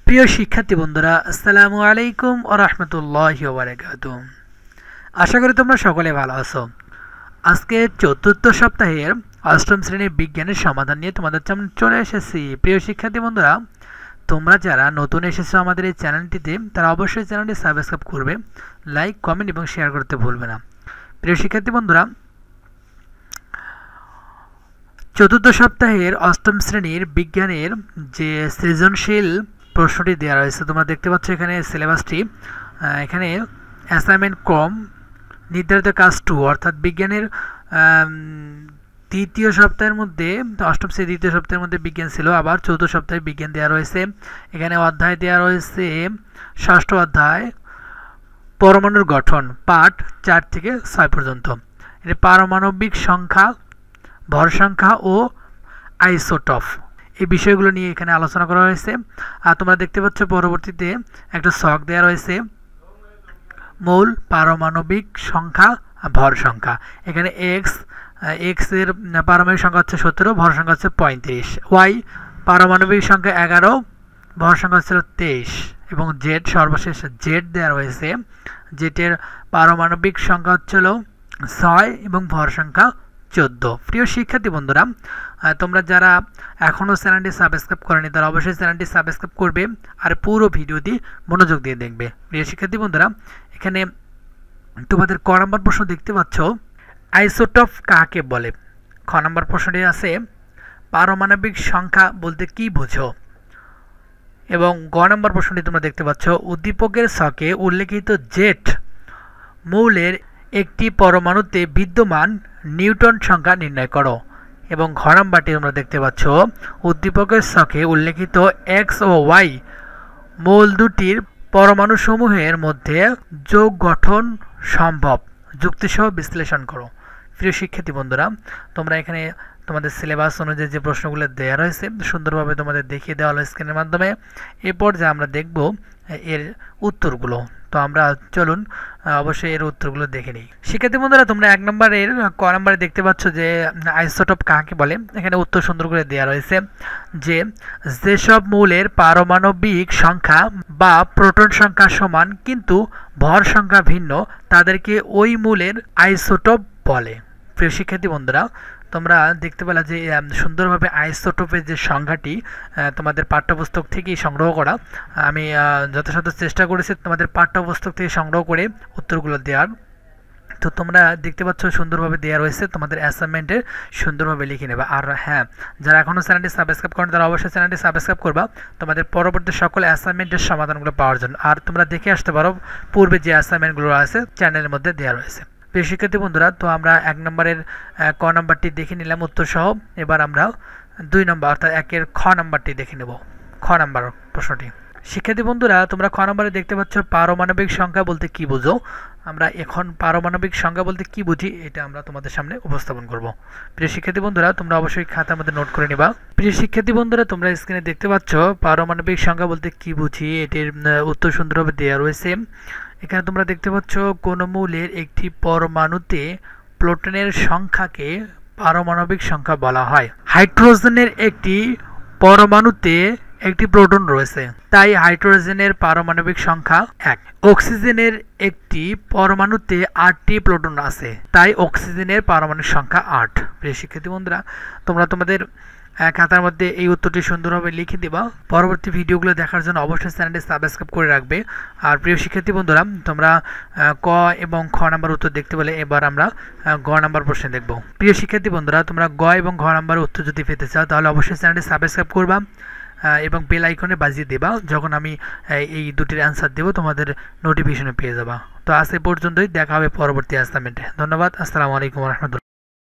প্রিয় শিক্ষার্থী বন্ধুরা, আসসালামু আলাইকুম ওয়া রাহমাতুল্লাহি ওয়া বারাকাতুহু। আশা করি তোমরা সকলে ভালো আছো। আজকে চতুর্থ সপ্তাহের অষ্টম শ্রেণীর বিজ্ঞানের সমাধান নিয়ে তোমাদের সামনে চলে এসেছি। প্রিয় শিক্ষার্থী বন্ধুরা, তোমরা যারা নতুন এসেছো আমাদের এই চ্যানেলটিতে, তারা অবশ্যই চ্যানেলটি সাবস্ক্রাইব করবে, লাইক, কমেন্ট এবং শেয়ার করতে ভুলবে না। প্রিয় শিক্ষার্থী বন্ধুরা, চতুর্থ সপ্তাহের অষ্টম শ্রেণীর বিজ্ঞানের যে সৃজনশীল প্রশ্নটি দেওয়া রয়েছে, তোমরা দেখতে পাচ্ছ এখানে সিলেবাসটি। এখানে অ্যাসাইনমেন্ট কম, নির্ধারিত কাজ 2, অর্থাৎ বিজ্ঞানের দ্বিতীয় সপ্তাহের মধ্যে, অষ্টম শ্রেণীর দ্বিতীয় সপ্তাহের মধ্যে বিজ্ঞান ছিল, আবার চতুর্থ সপ্তাহে বিজ্ঞান দেওয়া রয়েছে। এখানে অধ্যায় দেওয়া রয়েছে ষষ্ঠ অধ্যায় পরমাণুর গঠন, পাঠ 4 থেকে 6 পর্যন্ত। এর পারমাণবিক সংখ্যা, ভর সংখ্যা ও আইসোটপ, এই বিষয়গুলো নিয়ে এখানে আলোচনা করা হয়েছে। আর তোমরা দেখতে পাচ্ছ পরবর্তীতে একটা ছক দেওয়া রয়েছে, মৌল, পারমাণবিক সংখ্যা, ভর সংখ্যা। এখানে এক্স এর পারমাণবিক সংখ্যা হচ্ছে 17, ভর সংখ্যা হচ্ছে 35। ওয়াই পারমাণবিক সংখ্যা 11, ভর সংখ্যা হচ্ছে 23। এবং জেড, সর্বশেষ জেড দেওয়া রয়েছে, জেটের পারমাণবিক সংখ্যা হচ্ছিল 6 এবং ভর সংখ্যা 14। প্রিয় শিক্ষার্থী বন্ধুরা, তোমরা যারা এখনও চ্যানেলটি সাবস্ক্রাইব করেনি, তারা অবশ্যই চ্যানেলটি সাবস্ক্রাইব করবে আর পুরো ভিডিওটি মনোযোগ দিয়ে দেখবে। প্রিয় শিক্ষার্থী বন্ধুরা, এখানে তোমাদের ক নম্বর প্রশ্ন দেখতে পাচ্ছ, আইসোটপ কাকে বলে। খ নম্বর প্রশ্নটি আছে, পারমাণবিক সংখ্যা বলতে কি বোঝো। এবং গ নম্বর প্রশ্নটি তোমরা দেখতে পাচ্ছ, উদ্দীপকের ছকে উল্লেখিত জেট মৌলের একটি পরমাণুতে বিদ্যমান নিউটন সংখ্যা নির্ণয় করো। এবং ঘ নাম্বারটি তোমরা দেখতে পাচ্ছ, উদ্দীপকের ছকে উল্লেখিত এক্স ও ওয়াই মৌল দুটির পরমাণুসমূহের মধ্যে যোগ গঠন সম্ভব, যুক্তিসহ বিশ্লেষণ করো। প্রিয় শিক্ষার্থী বন্ধুরা, তোমরা এখানে তোমাদের সিলেবাস অনুযায়ী যে প্রশ্নগুলো দেওয়া রয়েছে সুন্দরভাবে তোমাদের দেখিয়ে দেওয়া হলো স্ক্রিনের মাধ্যমে। এরপর যে আমরা দেখব এর উত্তরগুলো, তো আমরা চলুন অবশ্যই এর উত্তরগুলো দেখে নিই। শিক্ষার্থী বন্ধুরা, তোমরা 1 নম্বরের ক নম্বরে দেখতে পাচ্ছ যে আইসোটপ কাকে বলে। এখানে উত্তর সুন্দর করে দেওয়া রয়েছে যে যেসব মৌলের পারমাণবিক সংখ্যা বা প্রোটন সংখ্যা সমান কিন্তু ভর সংখ্যা ভিন্ন, তাদেরকে ওই মৌলের আইসোটপ বলে। প্রিয় শিক্ষার্থী বন্ধুরা, তোমরা দেখতে পেলা যে সুন্দরভাবে আইসোটোপের যে সংখ্যাটি তোমাদের পাঠ্যপুস্তক থেকেই সংগ্রহ করা। আমি যথাসাধ্য চেষ্টা করেছি তোমাদের পাঠ্যপুস্তক থেকে সংগ্রহ করে উত্তরগুলো দেওয়ার। তো তোমরা দেখতে পাচ্ছ সুন্দরভাবে দেওয়া রয়েছে, তোমাদের অ্যাসাইনমেন্টে সুন্দরভাবে লিখে নেবা। আর হ্যাঁ, যারা এখনও চ্যানেলটি সাবস্ক্রাইব করেন তারা অবশ্যই চ্যানেলটি সাবস্ক্রাইব করবা তোমাদের পরবর্তী সকল অ্যাসাইনমেন্টের সমাধানগুলো পাওয়ার জন্য। আর তোমরা দেখে আসতে পারো পূর্বে যে অ্যাসাইনমেন্টগুলো আছে চ্যানেলের মধ্যে দেওয়া রয়েছে। প্রিয় শিক্ষার্থী বন্ধুরা, তো আমরা 1 নম্বরের ক নম্বরটি দেখে নিলাম উত্তর সহ। এবার আমরা 2 নম্বর অর্থাৎ 1-এর খ নম্বরটি দেখে নেব। খ নম্বর প্রশ্নটি, শিক্ষার্থী বন্ধুরা, তোমরা খ নম্বরে দেখতে পাচ্ছ পারমাণবিক সংখ্যা বলতে কি বোঝো। আমরা এখন পারমাণবিক সংখ্যা বলতে কি বুঝি এটা আমরা তোমাদের সামনে উপস্থাপন করব। প্রিয় শিক্ষার্থী বন্ধুরা, তোমরা অবশ্যই খাতার মধ্যে নোট করে নিবা। প্রিয় শিক্ষার্থী বন্ধুরা, তোমরা স্ক্রিনে দেখতে পাচ্ছ পারমাণবিক সংখ্যা বলতে কি বুঝি, এটির উত্তর সুন্দরভাবে দেওয়া রয়েছে। এখানে তোমরা দেখতে পাচ্ছ কোন মৌলের একটি পরমাণুতে প্রোটনের সংখ্যাকে পারমাণবিক সংখ্যা বলা হয়। হাইড্রোজেনের একটি পরমাণুতে একটি প্রোটন রয়েছে, তাই হাইড্রোজেনের পারমাণবিক সংখ্যা 1। অক্সিজেনের একটি পরমাণুতে 8টি প্রোটন আছে, তাই অক্সিজেনের পারমাণবিক সংখ্যা 8। প্রিয় শিক্ষার্থী বন্ধুরা, তোমরা তোমাদের খাতার মধ্যে এই উত্তরটি সুন্দরভাবে লিখে দিবা। পরবর্তী ভিডিওগুলো দেখার জন্য অবশ্যই চ্যানেলটি সাবস্ক্রাইব করে রাখবে। আর প্রিয় শিক্ষার্থী বন্ধুরা, তোমরা ক এবং খ নাম্বার উত্তর দেখতে পেলে, এবার আমরা গ নাম্বার প্রশ্ন দেখব। প্রিয় শিক্ষার্থী বন্ধুরা, তোমরা গ এবং ঘ নাম্বার উত্তর যদি পেতে চাও তাহলে অবশ্যই চ্যানেলটি সাবস্ক্রাইব করবা এবং বেল আইকনে বাজিয়ে দেবা। যখন আমি এই দুটির অ্যান্সার দেবো তোমাদের নোটিফিকেশনে পেয়ে যাবা। তো আজ এই পর্যন্তই, দেখা হবে পরবর্তী অ্যাসাইনমেন্টে। ধন্যবাদ। আসসালামু আলাইকুম ওয়া রাহমাতুল্লাহ।